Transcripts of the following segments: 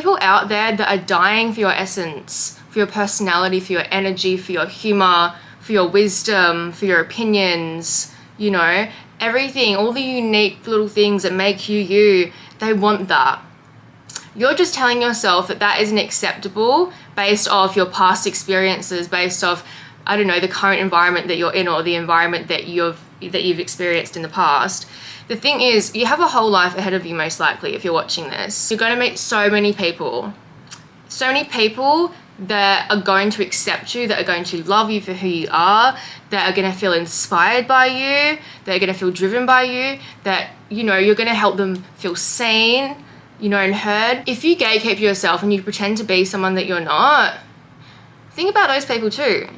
People out there that are dying for your essence, for your personality, for your energy, for your humor, for your wisdom, for your opinions, you know, everything, all the unique little things that make you you, they want that. You're just telling yourself that that isn't acceptable based off your past experiences, based off, I don't know, the current environment that you're in or the environment that you've experienced in the past. The thing is, you have a whole life ahead of you, most likely, if you're watching this. You're going to meet so many people that are going to accept you, that are going to love you for who you are, that are going to feel inspired by you, that are going to feel driven by you, that, you know, you're going to help them feel seen, you know, and heard. If you gatekeep yourself and you pretend to be someone that you're not, think about those people too.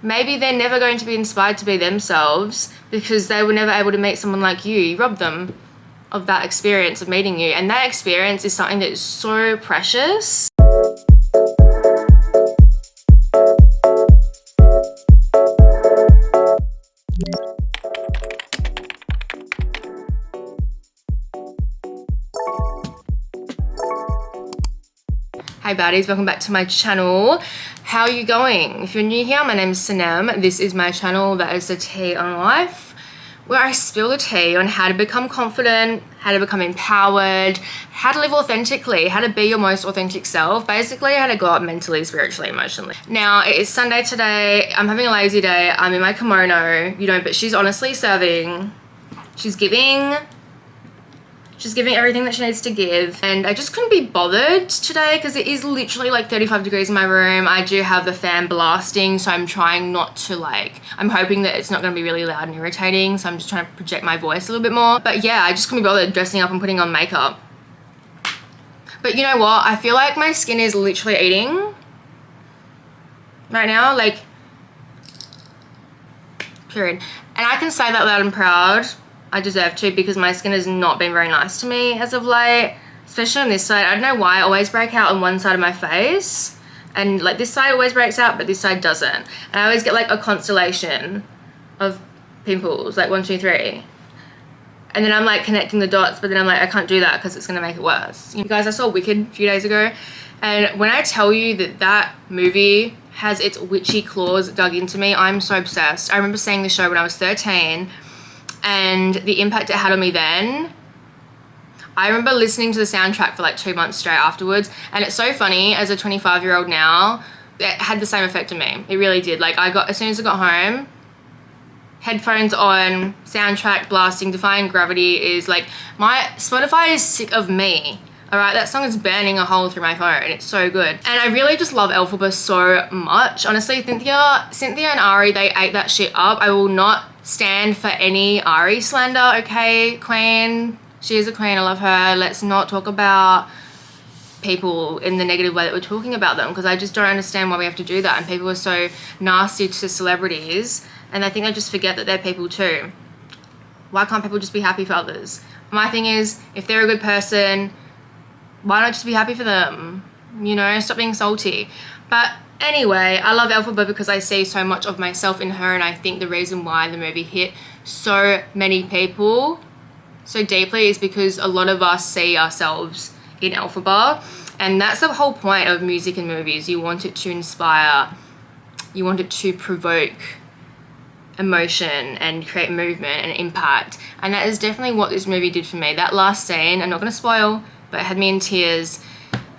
Maybe they're never going to be inspired to be themselves because they were never able to meet someone like you. You robbed them of that experience of meeting you. And that experience is something that is so precious. Hi baddies, welcome back to my channel. How are you going? If you're new here, my name is Sanem. This is my channel that is the tea on life, where I spill the tea on how to become confident, how to become empowered, how to live authentically, how to be your most authentic self, basically how to go up mentally, spiritually, emotionally. Now, it is Sunday today. I'm having a lazy day. I'm in my kimono, you know, but she's honestly serving. She's giving everything that she needs to give, and I just couldn't be bothered today because it is literally like 35 degrees in my room. I do have the fan blasting, so I'm trying not to I'm hoping that it's not going to be really loud and irritating, so I'm just trying to project my voice a little bit more. But yeah, I just couldn't be bothered dressing up and putting on makeup. But you know what? I feel like my skin is literally eating right now, like, period. And I can say that loud and proud. I deserve to, because my skin has not been very nice to me as of late, especially on this side. I don't know why. I always break out on one side of my face, and like this side always breaks out but this side doesn't, and I always get like a constellation of pimples, like 1, 2, 3, and then I'm like connecting the dots, but then I'm like, I can't do that because it's gonna make it worse. You guys, I saw Wicked a few days ago, and when I tell you that that movie has its witchy claws dug into me, I'm so obsessed. I remember seeing the show when I was 13, and the impact it had on me then. I remember listening to the soundtrack for like 2 months straight afterwards, and it's so funny, as a 25-year-old now, it had the same effect on me. It really did. Like, as soon as I got home, headphones on, soundtrack blasting, Defying Gravity is like, my Spotify is sick of me. Alright, that song is burning a hole through my phone. It's so good. And I really just love Elphaba so much. Honestly, Cynthia and Ari, they ate that shit up. I will not stand for any Ari slander, okay, queen? She is a queen, I love her. Let's not talk about people in the negative way that we're talking about them, because I just don't understand why we have to do that. And people are so nasty to celebrities, and I think they just forget that they're people too. Why can't people just be happy for others? My thing is, if they're a good person, why not just be happy for them? You know, stop being salty. But anyway, I love Elphaba because I see so much of myself in her, and I think the reason why the movie hit so many people so deeply is because a lot of us see ourselves in Elphaba, and that's the whole point of music and movies. You want it to inspire, you want it to provoke emotion and create movement and impact, and that is definitely what this movie did for me. That last scene, I'm not going to spoil, but it had me in tears.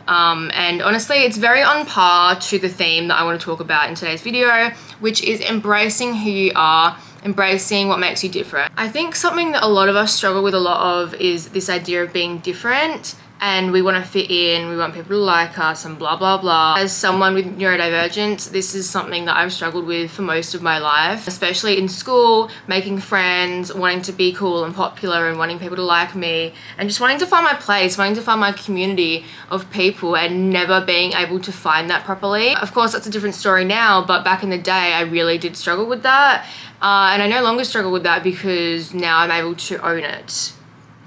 And honestly, it's very on par to the theme that I want to talk about in today's video, which is embracing who you are, embracing what makes you different. I think something that a lot of us struggle with a lot of is this idea of being different, and we want to fit in, we want people to like us, and blah blah blah. As someone with neurodivergence, this is something that I've struggled with for most of my life, especially in school, making friends, wanting to be cool and popular, and wanting people to like me, and just wanting to find my place, wanting to find my community of people, and never being able to find that properly. Of course, that's a different story now, but back in the day, I really did struggle with that, and I no longer struggle with that because now I'm able to own it.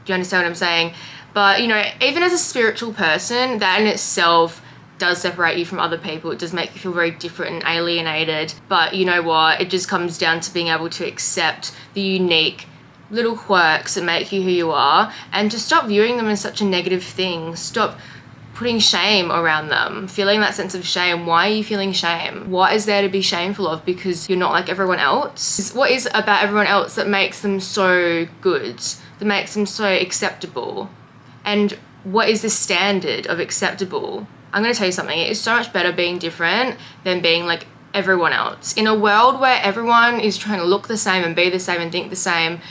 Do you understand what I'm saying? But, you know, even as a spiritual person, that in itself does separate you from other people. It does make you feel very different and alienated. But you know what? It just comes down to being able to accept the unique little quirks that make you who you are, and to stop viewing them as such a negative thing. Stop putting shame around them, feeling that sense of shame. Why are you feeling shame? What is there to be shameful of because you're not like everyone else? What is it about everyone else that makes them so good, that makes them so acceptable? And what is the standard of acceptable? I'm going to tell you something. It's so much better being different than being like everyone else. In a world where everyone is trying to look the same and be the same and think the same,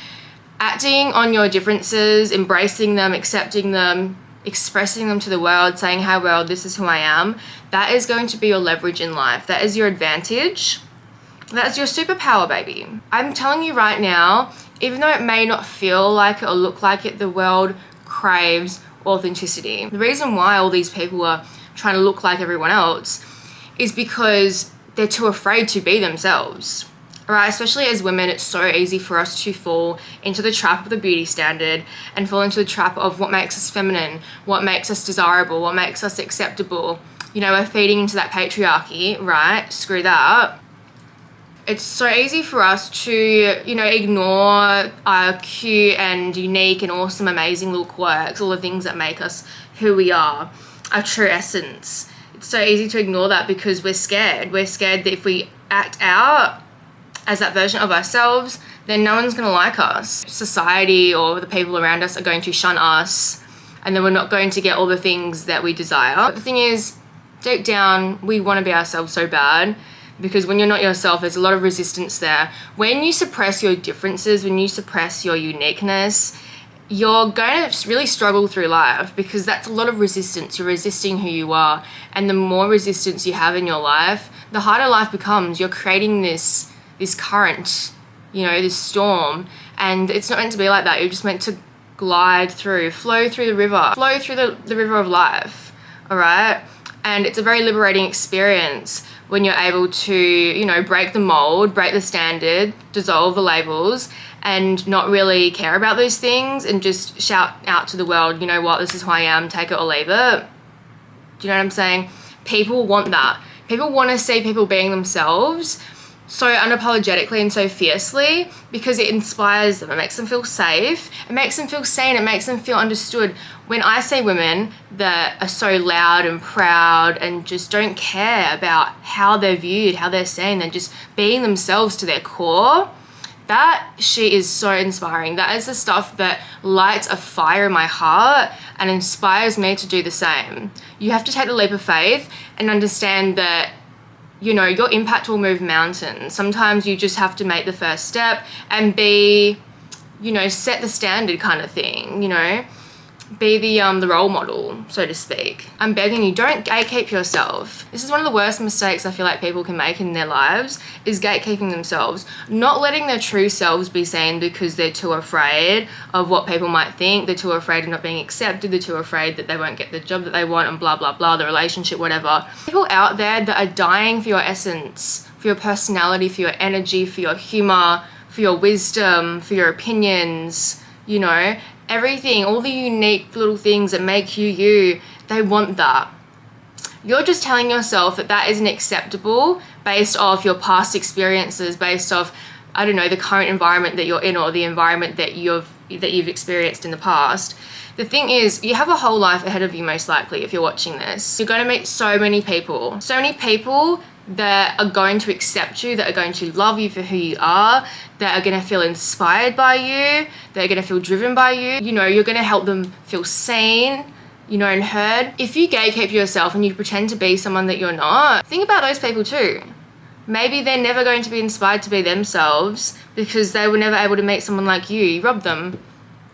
acting on your differences, embracing them, accepting them, expressing them to the world, saying, "Hi world, this is who I am," that is going to be your leverage in life. That is your advantage. That's your superpower, baby. I'm telling you right now, even though it may not feel like it or look like it, the world craves authenticity. The reason why all these people are trying to look like everyone else is because they're too afraid to be themselves. Right, especially as women, it's so easy for us to fall into the trap of the beauty standard and fall into the trap of what makes us feminine, what makes us desirable, what makes us acceptable. You know, we're feeding into that patriarchy, right? Screw that. It's so easy for us to, you know, ignore our cute and unique and awesome, amazing little quirks, all the things that make us who we are, our true essence. It's so easy to ignore that because we're scared. We're scared that if we act out as that version of ourselves, then no one's going to like us. Society or the people around us are going to shun us, and then we're not going to get all the things that we desire. But the thing is, deep down, we want to be ourselves so bad, because when you're not yourself, there's a lot of resistance there. When you suppress your differences, when you suppress your uniqueness, you're going to really struggle through life, because that's a lot of resistance. You're resisting who you are, and the more resistance you have in your life, the harder life becomes. You're creating this current, you know, this storm, and it's not meant to be like that. You're just meant to glide through, flow through the river, flow through the river of life, all right? And it's a very liberating experience when you're able to, you know, break the mold, break the standard, dissolve the labels, and not really care about those things and just shout out to the world, you know what, this is who I am, take it or leave it. Do you know what I'm saying? People want that. People want to see people being themselves so unapologetically and so fiercely, because it inspires them. It makes them feel safe. It makes them feel seen. It makes them feel understood. When I see women that are so loud and proud and just don't care about how they're viewed, how they're seen, they're just being themselves to their core, that shit is so inspiring. That is the stuff that lights a fire in my heart and inspires me to do the same. You have to take the leap of faith and understand that, you know, your impact will move mountains. Sometimes you just have to make the first step and be, you know, set the standard kind of thing, you know, be the role model, so to speak. I'm begging you, don't gatekeep yourself. This is one of the worst mistakes I feel like people can make in their lives, is gatekeeping themselves, not letting their true selves be seen because they're too afraid of what people might think. They're too afraid of not being accepted. They're too afraid that they won't get the job that they want and blah, blah, blah, the relationship, whatever. People out there that are dying for your essence, for your personality, for your energy, for your humor, for your wisdom, for your opinions, you know, everything, all the unique little things that make you you, they want that. You're just telling yourself that that isn't acceptable based off your past experiences, based off, I don't know, the current environment that you're in or the environment that you've experienced in the past. The thing is, you have a whole life ahead of you, most likely, if you're watching this. You're going to meet so many people that are going to accept you, that are going to love you for who you are, that are going to feel inspired by you, that are going to feel driven by you. You know, you're going to help them feel seen, you know, and heard. If you gatekeep yourself and you pretend to be someone that you're not, think about those people too. Maybe they're never going to be inspired to be themselves because they were never able to meet someone like you. You robbed them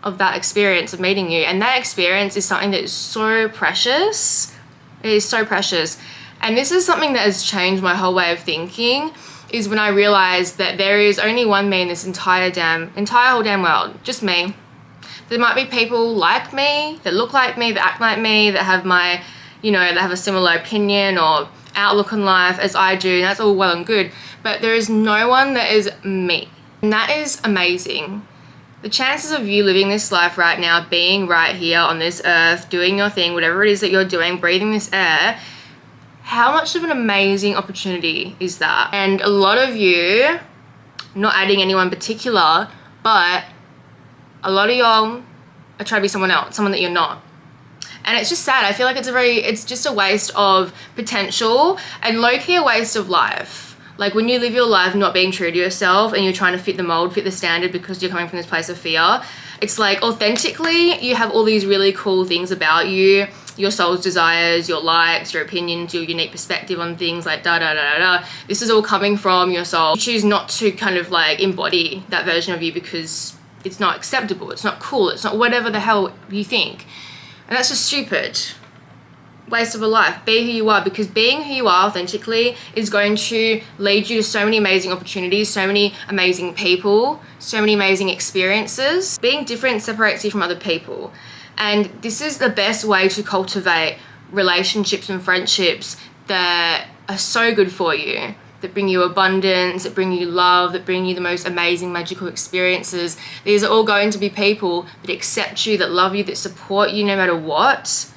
of that experience of meeting you. And that experience is something that is so precious. It is so precious. And this is something that has changed my whole way of thinking, is when I realized that there is only one me in this entire whole damn world, just me. There might be people like me, that look like me, that act like me, that have my, you know, that have a similar opinion or outlook on life as I do, and that's all well and good, but there is no one that is me. And that is amazing. The chances of you living this life right now, being right here on this earth, doing your thing, whatever it is that you're doing, breathing this air, how much of an amazing opportunity is that? And a lot of you, not adding anyone particular, but a lot of y'all are trying to be someone else, someone that you're not. And it's just sad. I feel like it's just a waste of potential and low-key a waste of life. Like when you live your life not being true to yourself and you're trying to fit the mold, fit the standard because you're coming from this place of fear, it's like authentically you have all these really cool things about you, your soul's desires, your likes, your opinions, your unique perspective on things, like da da da da da. This is all coming from your soul. You choose not to kind of like embody that version of you because it's not acceptable, it's not cool, it's not whatever the hell you think. And that's just stupid. Waste of a life. Be who you are, because being who you are authentically is going to lead you to so many amazing opportunities, so many amazing people, so many amazing experiences. Being different separates you from other people. And this is the best way to cultivate relationships and friendships that are so good for you, that bring you abundance, that bring you love, that bring you the most amazing magical experiences. These are all going to be people that accept you, that love you, that support you no matter what.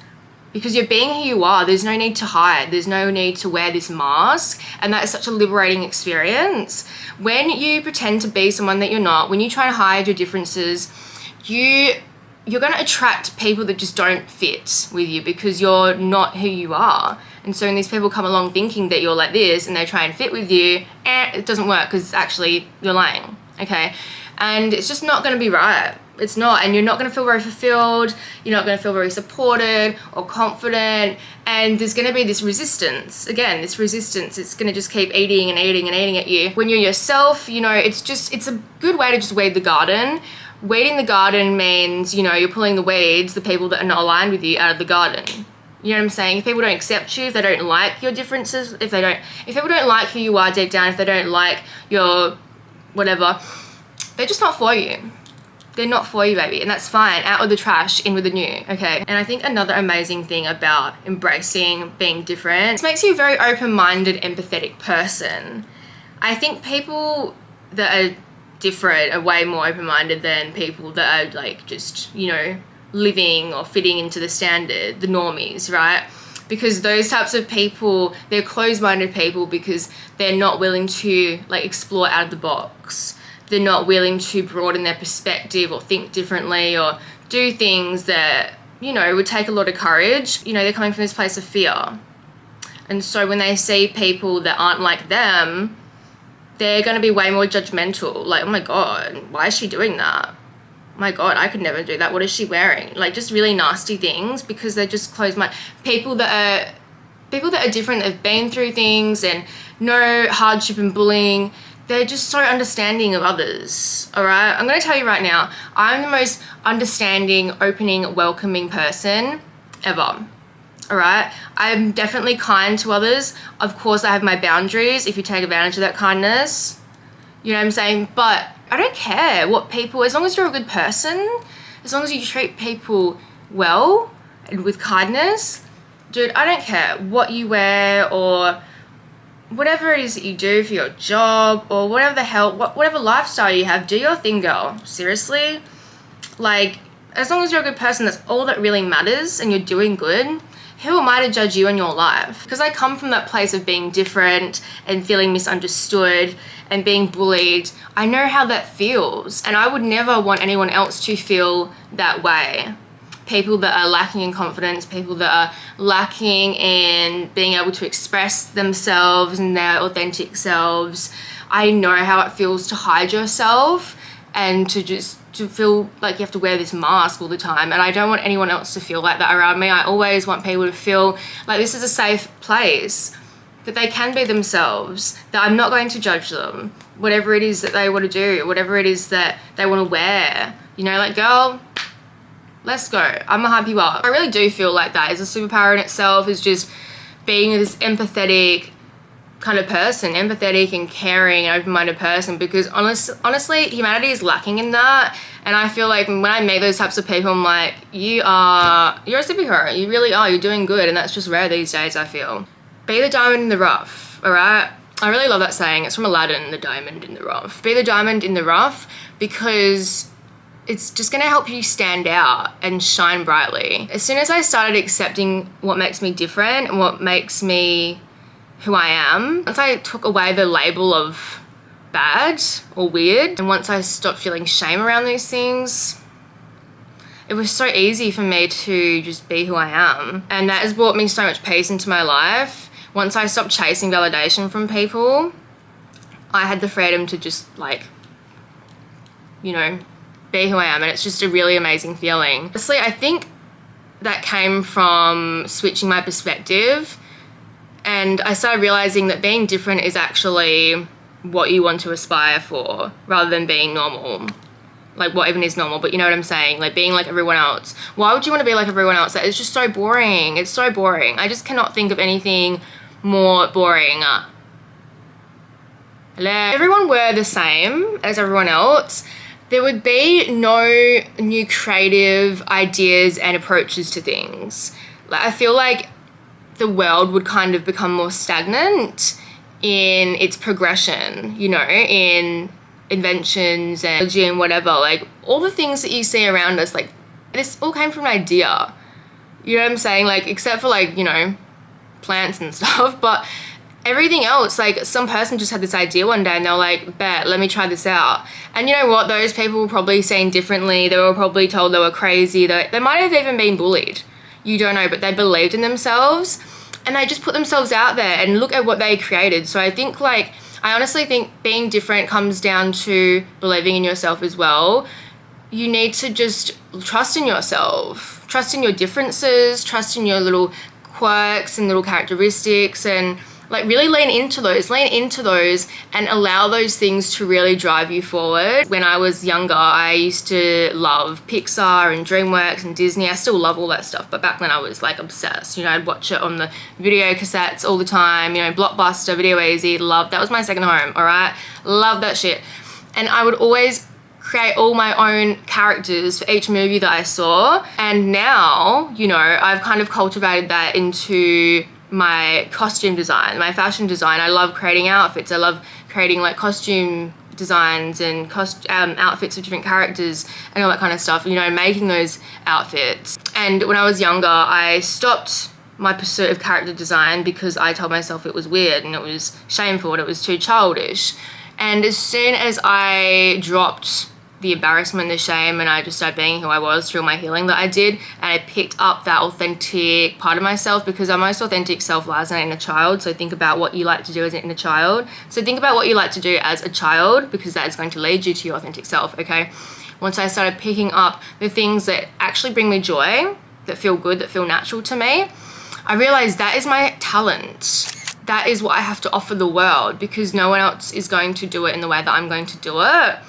Because you're being who you are. There's no need to hide. There's no need to wear this mask. And that is such a liberating experience. When you pretend to be someone that you're not, when you try to hide your differences, you're going to attract people that just don't fit with you because you're not who you are. And so when these people come along thinking that you're like this and they try and fit with you, it doesn't work because actually you're lying, okay? And it's just not going to be right. It's not, and you're not going to feel very fulfilled, you're not going to feel very supported or confident, and there's going to be this resistance. Again, this resistance, it's going to just keep eating and eating and eating at you. When you're yourself, you know, it's a good way to just weed the garden. Weeding the garden means, you know, you're pulling the weeds, the people that are not aligned with you, out of the garden. You know what I'm saying? If people don't accept you, if they don't like your differences, if people don't like who you are deep down, if they don't like your whatever, they're just not for you. They're not for you, baby, and that's fine. Out with the trash, in with the new, okay? And I think another amazing thing about embracing being different, it makes you a very open-minded, empathetic person. I think people that are different are way more open-minded than people that are like just, you know, living or fitting into the standard, the normies, right? Because those types of people, they're closed-minded people because they're not willing to like explore out of the box. They're not willing to broaden their perspective or think differently or do things that, you know, would take a lot of courage. You know, they're coming from this place of fear. And so when they see people that aren't like them, they're going to be way more judgmental. Like, oh my God, why is she doing that? Oh my God, I could never do that. What is she wearing? Like just really nasty things because they're just closed-minded. People that are different, have been through things and know hardship and bullying, they're just so understanding of others, all right? I'm going to tell you right now, I'm the most understanding, opening, welcoming person ever, all right? I'm definitely kind to others. Of course, I have my boundaries if you take advantage of that kindness. You know what I'm saying? But I don't care what people, as long as you're a good person, as long as you treat people well and with kindness, dude, I don't care what you wear or whatever it is that you do for your job or whatever the hell, whatever lifestyle you have, do your thing, girl. Seriously. Like, as long as you're a good person, that's all that really matters and you're doing good. Who am I to judge you in your life? Because I come from that place of being different and feeling misunderstood and being bullied. I know how that feels, and I would never want anyone else to feel that way. People that are lacking in confidence, people that are lacking in being able to express themselves and their authentic selves. I know how it feels to hide yourself and to feel like you have to wear this mask all the time. And I don't want anyone else to feel like that around me. I always want people to feel like this is a safe place, that they can be themselves, that I'm not going to judge them, whatever it is that they want to do, whatever it is that they want to wear. You know, like, girl, let's go. I'm gonna hype you up. I really do feel like that is a superpower in itself, is just being this empathetic kind of person, empathetic and caring and open-minded person, because honestly, humanity is lacking in that. And I feel like when I meet those types of people, I'm like, you're a superhero. You really are. You're doing good. And that's just rare these days, I feel. Be the diamond in the rough, all right? I really love that saying. It's from Aladdin, the diamond in the rough. Be the diamond in the rough, because it's just going to help you stand out and shine brightly. As soon as I started accepting what makes me different and what makes me who I am, once I took away the label of bad or weird, and once I stopped feeling shame around these things, it was so easy for me to just be who I am. And that has brought me so much peace into my life. Once I stopped chasing validation from people, I had the freedom to just like, you know, be who I am. And it's just a really amazing feeling. Honestly, I think that came from switching my perspective. And I started realizing that being different is actually what you want to aspire for rather than being normal. Like, what even is normal, but you know what I'm saying? Like, being like everyone else. Why would you want to be like everyone else? That is just so boring. It's so boring. I just cannot think of anything more boring. Hello. If everyone were the same as everyone else, there would be no new creative ideas and approaches to things. Like, I feel like the world would kind of become more stagnant in its progression, you know, in inventions and technology and whatever. Like, all the things that you see around us, like, this all came from an idea. You know what I'm saying? Like, except for like, you know, plants and stuff, but everything else, like, some person just had this idea one day and they were like, bet, let me try this out. And you know what? Those people were probably seen differently. They were probably told they were crazy. They might have even been bullied. You don't know, but they believed in themselves and they just put themselves out there and look at what they created. So I think, like, I honestly think being different comes down to believing in yourself as well. You need to just trust in yourself, trust in your differences, trust in your little quirks and little characteristics, and like really lean into those and allow those things to really drive you forward. When I was younger, I used to love Pixar and DreamWorks and Disney. I still love all that stuff, but back then I was like obsessed. You know, I'd watch it on the video cassettes all the time, you know, Blockbuster, Video Easy, that was my second home, all right? Love that shit. And I would always create all my own characters for each movie that I saw. And now, you know, I've kind of cultivated that into my costume design, my fashion design. I love creating outfits. I love creating like costume designs and outfits of different characters and all that kind of stuff, you know, making those outfits. And when I was younger, I stopped my pursuit of character design because I told myself it was weird and it was shameful and it was too childish. And as soon as I dropped the embarrassment, the shame, and I just started being who I was through my healing that I did, and I picked up that authentic part of myself, because our most authentic self lies in an inner child. So think about what you like to do as an inner child. So think about what you like to do as a child, because that is going to lead you to your authentic self, okay? Once I started picking up the things that actually bring me joy, that feel good, that feel natural to me, I realized that is my talent. That is what I have to offer the world, because no one else is going to do it in the way that I'm going to do it.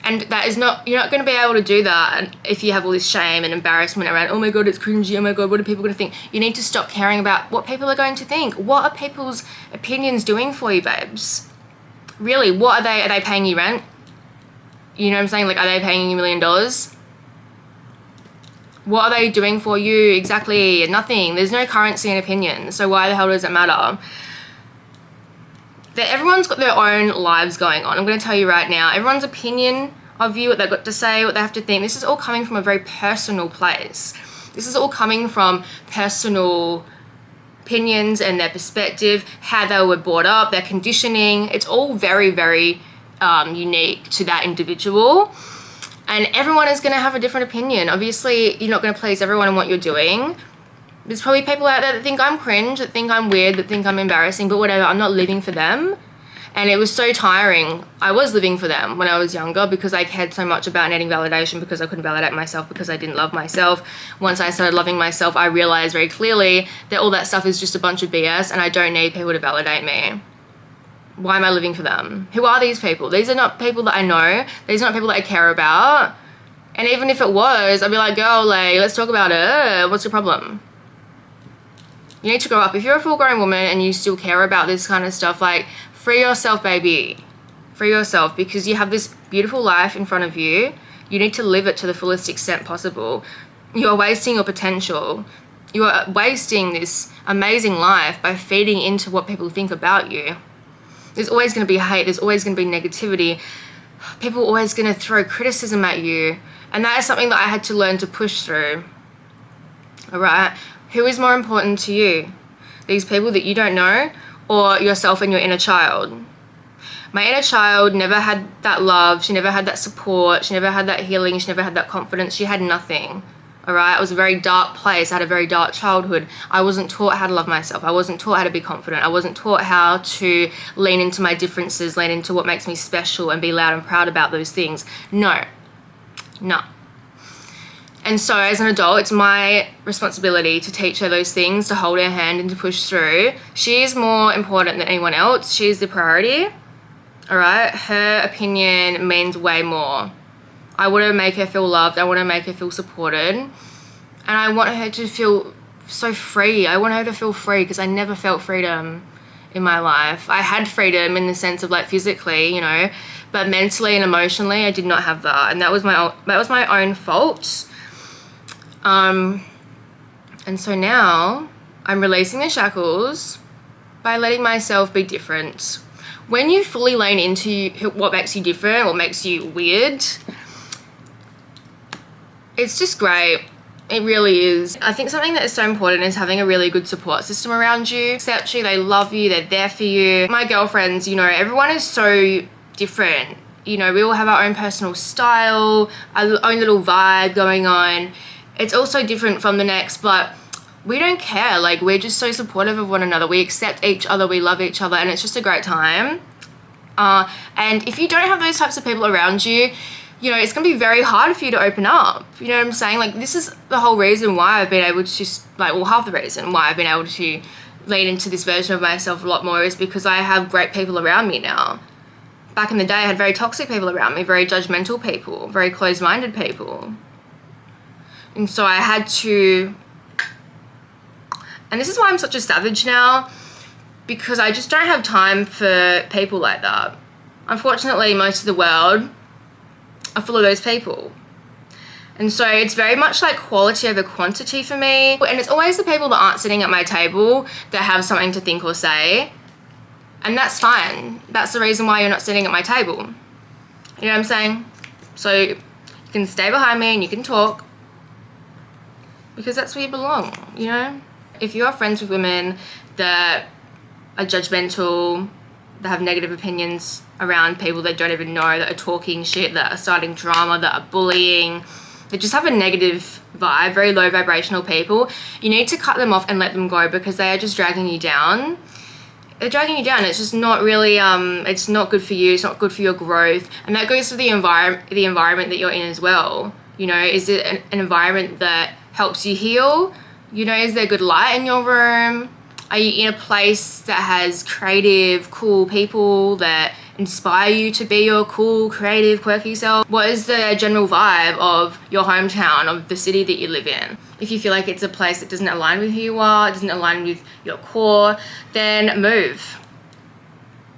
And that is not, you're not going to be able to do that if you have all this shame and embarrassment around, oh my God, it's cringy, oh my God, what are people going to think? You need to stop caring about what people are going to think. What are people's opinions doing for you, babes? Really, what are they? Are they paying you rent? You know what I'm saying? Like, are they paying you $1 million? What are they doing for you? Exactly nothing. There's no currency in opinion. So why the hell does it matter? That everyone's got their own lives going on. I'm going to tell you right now, everyone's opinion of you, what they've got to say, what they have to think, this is all coming from a very personal place. This is all coming from personal opinions and their perspective, how they were brought up, their conditioning. It's all very, very unique to that individual. And everyone is going to have a different opinion. Obviously, you're not going to please everyone in what you're doing. There's probably people out there that think I'm cringe, that think I'm weird, that think I'm embarrassing, but whatever, I'm not living for them. And it was so tiring. I was living for them when I was younger, because I cared so much about needing validation, because I couldn't validate myself, because I didn't love myself. Once I started loving myself, I realized very clearly that all that stuff is just a bunch of BS and I don't need people to validate me. Why am I living for them? Who are these people? These are not people that I know. These are not people that I care about. And even if it was, I'd be like, girl, like, let's talk about it. What's your problem? You need to grow up. If you're a full-grown woman and you still care about this kind of stuff, like, free yourself, baby. Free yourself, because you have this beautiful life in front of you. You need to live it to the fullest extent possible. You are wasting your potential. You are wasting this amazing life by feeding into what people think about you. There's always going to be hate. There's always going to be negativity. People are always going to throw criticism at you. And that is something that I had to learn to push through. All right? Who is more important to you? These people that you don't know, or yourself and your inner child? My inner child never had that love. She never had that support. She never had that healing. She never had that confidence. She had nothing. All right, it was a very dark place. I had a very dark childhood. I wasn't taught how to love myself. I wasn't taught how to be confident. I wasn't taught how to lean into my differences, lean into what makes me special and be loud and proud about those things. No. And so as an adult, it's my responsibility to teach her those things, to hold her hand and to push through. She is more important than anyone else. She is the priority. All right, her opinion means way more. I want to make her feel loved. I want to make her feel supported. And I want her to feel so free. I want her to feel free because I never felt freedom in my life. I had freedom in the sense of like physically, you know, but mentally and emotionally, I did not have that. And that was my own fault. And so now I'm releasing the shackles by letting myself be different. When you fully lean into what makes you different, what makes you weird, it's just great. It really is. I think something that is so important is having a really good support system around you. Accept you, they love you, they're there for you. My girlfriends, you know, everyone is so different. You know, we all have our own personal style, our own little vibe going on. It's also different from the next, but we don't care. Like, we're just so supportive of one another. We accept each other, we love each other, and it's just a great time. And if you don't have those types of people around you, you know, it's going to be very hard for you to open up. You know what I'm saying? Like, this is the whole reason why I've been able to, like, well, half the reason why I've been able to lean into this version of myself a lot more is because I have great people around me now. Back in the day, I had very toxic people around me, very judgmental people, very closed-minded people. And so I had to, and this is why I'm such a savage now, because I just don't have time for people like that. Unfortunately, most of the world are full of those people. And so it's very much like quality over quantity for me. And it's always the people that aren't sitting at my table that have something to think or say. And that's fine. That's the reason why you're not sitting at my table. You know what I'm saying? So you can stay behind me and you can talk, because that's where you belong, you know? If you are friends with women that are judgmental, that have negative opinions around people they don't even know, that are talking shit, that are starting drama, that are bullying, that just have a negative vibe, very low vibrational people, you need to cut them off and let them go, because they are just dragging you down. They're dragging you down. It's just not really, it's not good for you. It's not good for your growth. And that goes to the environment that you're in as well. You know, is it an environment that helps you heal? You know, is there good light in your room? Are you in a place that has creative, cool people that inspire you to be your cool, creative, quirky self? What is the general vibe of your hometown, of the city that you live in? If you feel like it's a place that doesn't align with who you are, doesn't align with your core, then move.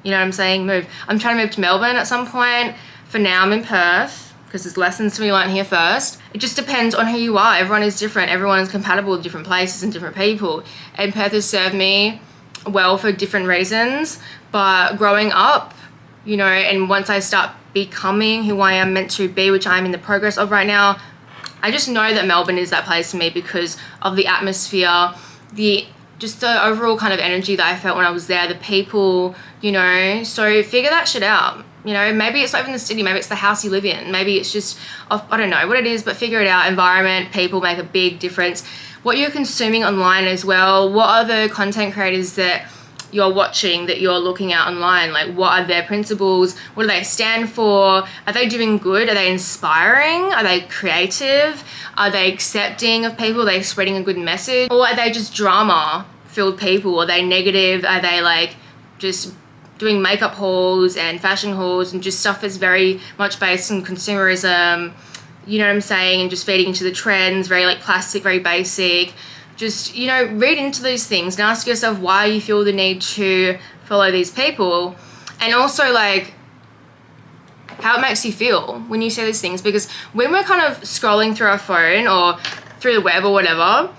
You know what I'm saying? Move. I'm trying to move to Melbourne at some point. For now, I'm in Perth, because there's lessons to be learned here first. It just depends on who you are. Everyone is different. Everyone is compatible with different places and different people. And Perth has served me well for different reasons. But growing up, you know, and once I start becoming who I am meant to be, which I'm in the progress of right now, I just know that Melbourne is that place for me because of the atmosphere, just the overall kind of energy that I felt when I was there, the people, you know. So figure that shit out. You know, maybe it's not even the city, maybe it's the house you live in, maybe it's just, I don't know what it is, but figure it out. Environment, people make a big difference. What you're consuming online as well, what are the content creators that you're watching, that you're looking at online? Like, what are their principles? What do they stand for? Are they doing good? Are they inspiring? Are they creative? Are they accepting of people? Are they spreading a good message? Or are they just drama-filled people? Are they negative? Are they like just doing makeup hauls and fashion hauls and just stuff that's very much based on consumerism, you know what I'm saying, and just feeding into the trends, very like plastic, very basic. Just, you know, read into these things and ask yourself why you feel the need to follow these people, and also like how it makes you feel when you see these things. Because when we're kind of scrolling through our phone or through the web or whatever,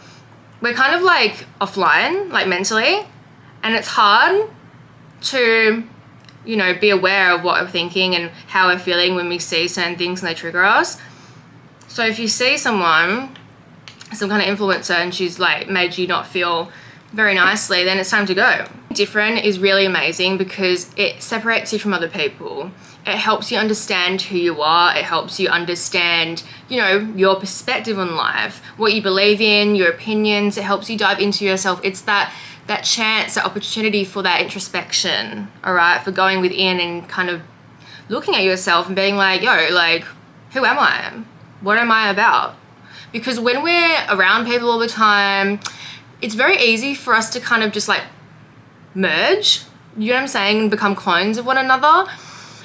we're kind of like offline, like mentally, and it's hard to, you know, be aware of what we're thinking and how we're feeling when we see certain things and they trigger us. So if you see someone, some kind of influencer, and she's like made you not feel very nicely, then it's time to go. Different is really amazing because it separates you from other people. It helps you understand who you are. It helps you understand, your perspective on life, what you believe in, your opinions. It helps you dive into yourself. It's that chance, that opportunity for that introspection, all right, for going within and kind of looking at yourself and being like, who am I? What am I about? Because when we're around people all the time, it's very easy for us to kind of just like merge, you know what I'm saying, and become clones of one another.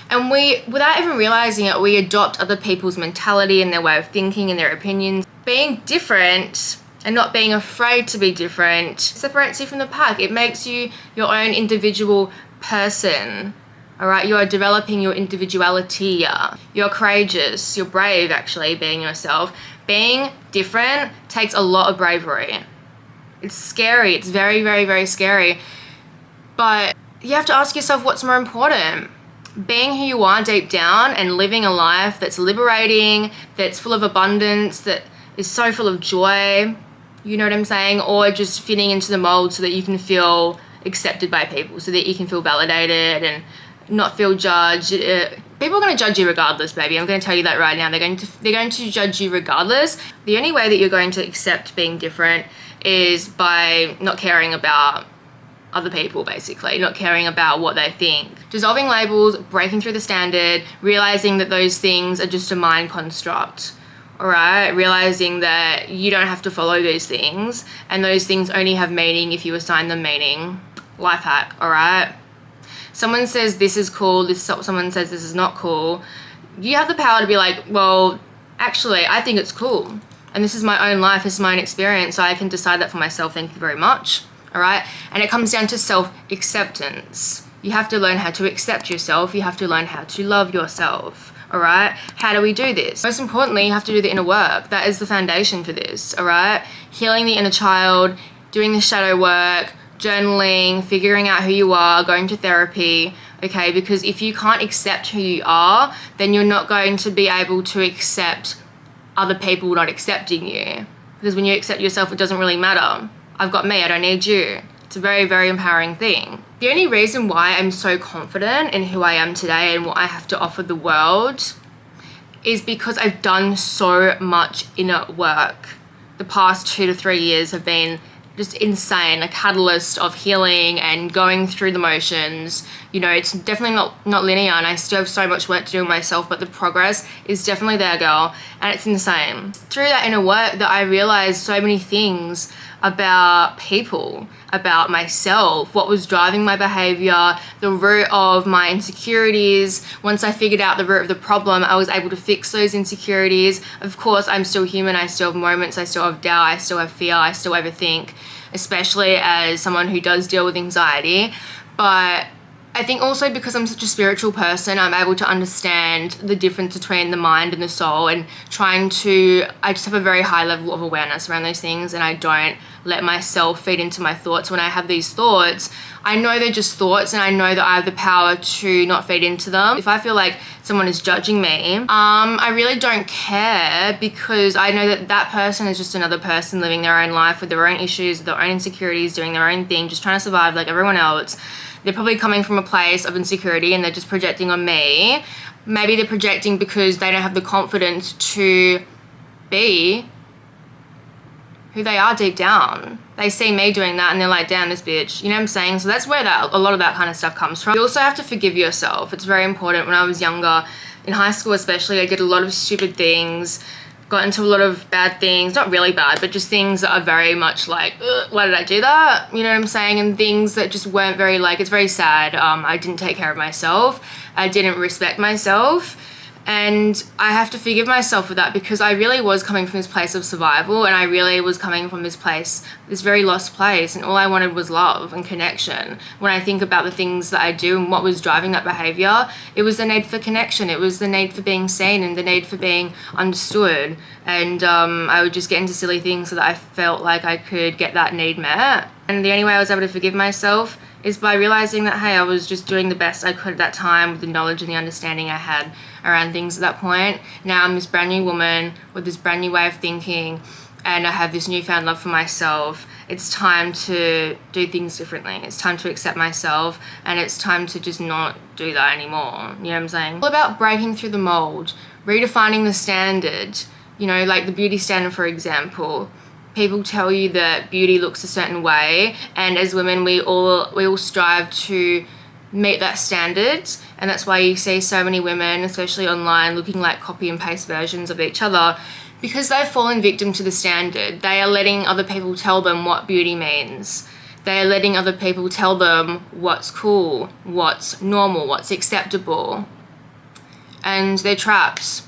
And we, without even realizing it, we adopt other people's mentality and their way of thinking and their opinions. Being different and not being afraid to be different separates you from the pack. It makes you your own individual person. All right, you are developing your individuality. You're courageous, you're brave, actually, being yourself. Being different takes a lot of bravery. It's scary. It's very, very, very scary. But you have to ask yourself what's more important. Being who you are deep down and living a life that's liberating, that's full of abundance, that is so full of joy, you know what I'm saying? Or just fitting into the mold so that you can feel accepted by people, so that you can feel validated and not feel judged. People are going to judge you regardless, baby. I'm going to tell you that right now. They're going to judge you regardless. The only way that you're going to accept being different is by not caring about other people, basically, not caring about what they think. Dissolving labels, breaking through the standard, realizing that those things are just a mind construct. All right, realizing that you don't have to follow those things, and those things only have meaning if you assign them meaning. Life hack, all right? Someone says this is cool, someone says this is not cool. You have the power to be like, well, actually, I think it's cool. And this is my own life, this is my own experience, so I can decide that for myself, thank you very much. All right? And it comes down to self-acceptance. You have to learn how to accept yourself. You have to learn how to love yourself. All right? How do we do this? Most importantly, you have to do the inner work. That is the foundation for this. All right? Healing the inner child, doing the shadow work, journaling, figuring out who you are, going to therapy, okay? Because if you can't accept who you are, then you're not going to be able to accept other people not accepting you. Because when you accept yourself, it doesn't really matter. I've got me, I don't need you. It's a very, very empowering thing. The only reason why I'm so confident in who I am today and what I have to offer the world is because I've done so much inner work. The past 2 to 3 years have been just insane, a catalyst of healing and going through the motions. It's definitely not linear, and I still have so much work to do myself, but the progress is definitely there, girl, and it's insane. Through that inner work that I realized so many things about people, about myself, what was driving my behavior, the root of my insecurities. Once I figured out the root of the problem, I was able to fix those insecurities. Of course, I'm still human. I still have moments. I still have doubt. I still have fear. I still overthink, especially as someone who does deal with anxiety. But I think also because I'm such a spiritual person, I'm able to understand the difference between the mind and the soul, and I just have a very high level of awareness around those things, and I don't let myself feed into my thoughts. When I have these thoughts, I know they're just thoughts, and I know that I have the power to not feed into them. If I feel like someone is judging me, I really don't care, because I know that that person is just another person living their own life with their own issues, their own insecurities, doing their own thing, just trying to survive like everyone else. They're probably coming from a place of insecurity and they're just projecting on me. Maybe they're projecting because they don't have the confidence to be who they are deep down. They see me doing that and they're like, damn, this bitch. You know what I'm saying? So that's where a lot of that kind of stuff comes from. You also have to forgive yourself. It's very important. When I was younger, in high school especially, I did a lot of stupid things, got into a lot of bad things, not really bad, but just things that are very much like, why did I do that? You know what I'm saying? And things that just weren't very it's very sad. I didn't take care of myself. I didn't respect myself. And I have to forgive myself for that, because I really was coming from this place of survival, and I really was coming from this place, this very lost place, and all I wanted was love and connection. When I think about the things that I do and what was driving that behavior, it was the need for connection, it was the need for being seen and the need for being understood. And I would just get into silly things so that I felt like I could get that need met. And the only way I was able to forgive myself is by realizing that, hey, I was just doing the best I could at that time with the knowledge and the understanding I had around things at that point. Now I'm this brand new woman with this brand new way of thinking, and I have this newfound love for myself, it's time to do things differently. It's time to accept myself, and it's time to just not do that anymore. You know what I'm saying? It's all about breaking through the mold, redefining the standard. You know, like the beauty standard, for example. People tell you that beauty looks a certain way, and as women, we all strive to meet that standard, and that's why you see so many women, especially online, looking like copy and paste versions of each other, because they've fallen victim to the standard. They are letting other people tell them what beauty means. They are letting other people tell them what's cool, what's normal, what's acceptable, and they're trapped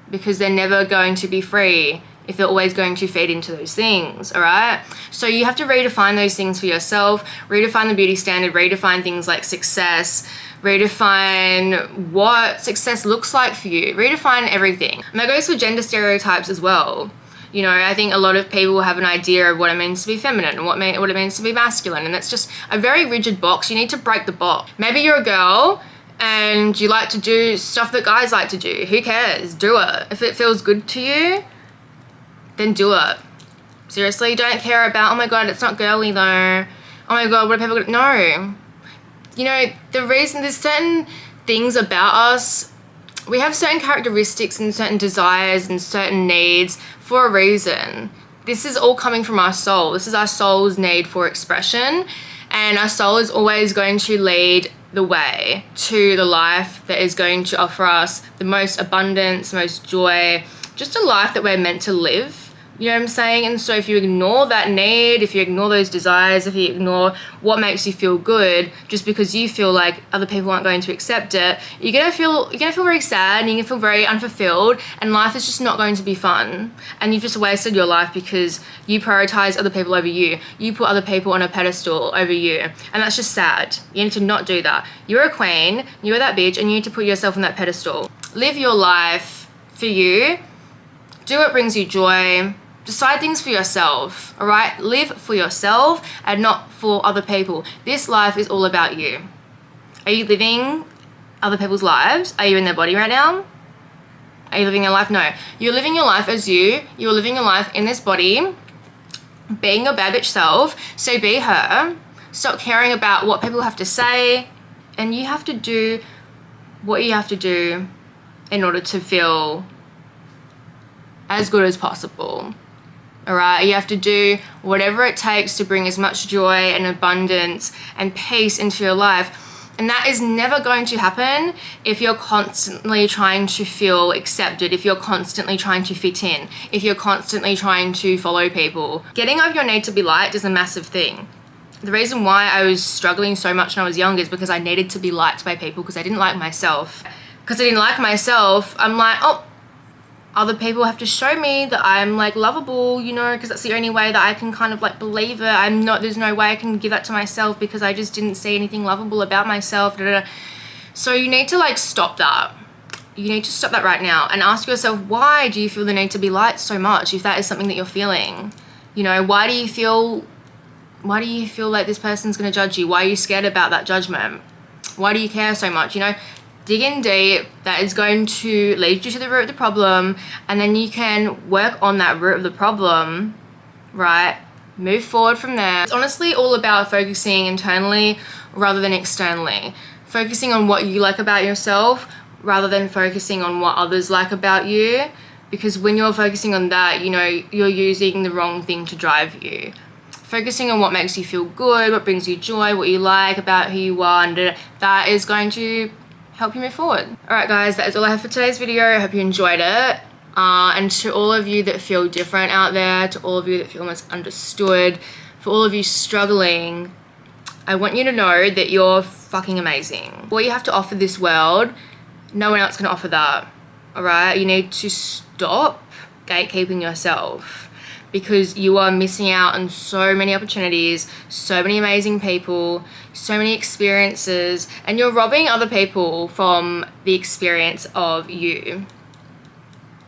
because they're never going to be free if they're always going to feed into those things, all right? So you have to redefine those things for yourself, redefine the beauty standard, redefine things like success, redefine what success looks like for you, redefine everything. And that goes for gender stereotypes as well. You know, I think a lot of people have an idea of what it means to be feminine and what it means to be masculine, and that's just a very rigid box. You need to break the box. Maybe you're a girl and you like to do stuff that guys like to do. Who cares? Do it. If it feels good to you, then do it. Seriously, don't care about, oh my God, it's not girly though. Oh my God, what are people gonna, no. You know, the reason, there's certain things about us, we have certain characteristics and certain desires and certain needs for a reason. This is all coming from our soul. This is our soul's need for expression, and our soul is always going to lead the way to the life that is going to offer us the most abundance, most joy, just a life that we're meant to live. You know what I'm saying? And so if you ignore that need, if you ignore those desires, if you ignore what makes you feel good just because you feel like other people aren't going to accept it, you're gonna feel very sad, and you're gonna feel very unfulfilled, and life is just not going to be fun. And you've just wasted your life because you prioritize other people over you. You put other people on a pedestal over you, and that's just sad. You need to not do that. You're a queen, you're that bitch, and you need to put yourself on that pedestal. Live your life for you. Do what brings you joy. Decide things for yourself, all right? Live for yourself and not for other people. This life is all about you. Are you living other people's lives? Are you in their body right now? Are you living your life? No. You're living your life as you. You're living your life in this body, being your bad bitch self. So be her. Stop caring about what people have to say, and you have to do what you have to do in order to feel as good as possible. All right, you have to do whatever it takes to bring as much joy and abundance and peace into your life. And that is never going to happen if you're constantly trying to feel accepted, if you're constantly trying to fit in, if you're constantly trying to follow people. Getting over your need to be liked is a massive thing. The reason why I was struggling so much when I was young is because I needed to be liked by people, because I didn't like myself. Because I didn't like myself, I'm like, oh, other people have to show me that I'm like lovable, you know, because that's the only way that I can kind of like believe it. There's no way I can give that to myself because I just didn't see anything lovable about myself. So you need to like stop that. You need to stop that right now and ask yourself, why do you feel the need to be liked so much if that is something that you're feeling? You know, why do you feel like this person's going to judge you? Why are you scared about that judgment? Why do you care so much? You know, dig in deep. That is going to lead you to the root of the problem, and then you can work on that root of the problem, right? Move forward from there. It's honestly all about focusing internally rather than externally. Focusing on what you like about yourself rather than focusing on what others like about you, because when you're focusing on that, you know, you're using the wrong thing to drive you. Focusing on what makes you feel good, what brings you joy, what you like about who you are, and that is going to help you move forward. All right, guys, that is all I have for today's video. I hope you enjoyed it. And to all of you that feel different out there, to all of you that feel misunderstood, for all of you struggling, I want you to know that you're fucking amazing. What you have to offer this world, no one else can offer that, all right? You need to stop gatekeeping yourself, because you are missing out on so many opportunities, so many amazing people, so many experiences, and you're robbing other people from the experience of you.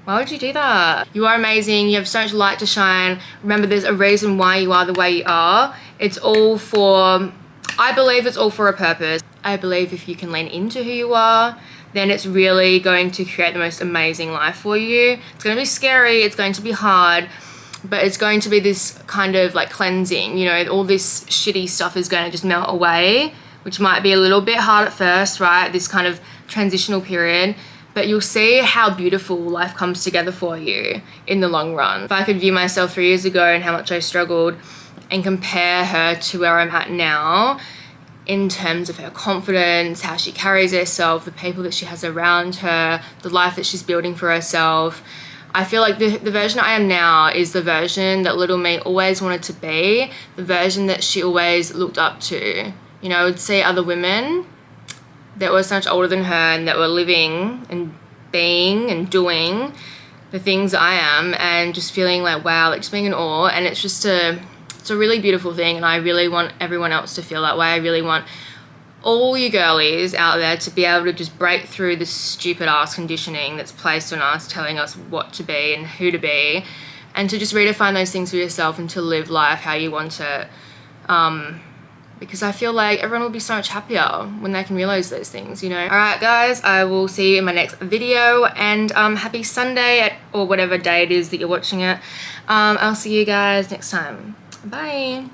Why would you do that? You are amazing. You have so much light to shine. Remember, there's a reason why you are the way you are. I believe it's all for a purpose. I believe if you can lean into who you are, then it's really going to create the most amazing life for you. It's going to be scary. It's going to be hard. but it's going to be this kind of like cleansing, you know, all this shitty stuff is going to just melt away, which might be a little bit hard at first, right? This kind of transitional period, but you'll see how beautiful life comes together for you in the long run. If I could view myself 3 years ago and how much I struggled and compare her to where I'm at now in terms of her confidence, how she carries herself, the people that she has around her, the life that she's building for herself, I feel like the version I am now is the version that little me always wanted to be, the version that she always looked up to. You know, I would see other women that were so much older than her and that were living and being and doing the things I am, and just feeling like, wow, like just being in awe. And it's just it's a really beautiful thing, and I really want everyone else to feel that way. I really want all you girlies out there to be able to just break through this stupid ass conditioning that's placed on us, telling us what to be and who to be, and to just redefine those things for yourself and to live life how you want it. Because I feel like everyone will be so much happier when they can realize those things, you know. All right, guys, I will see you in my next video, and happy Sunday or whatever day it is that you're watching it. I'll see you guys next time. Bye.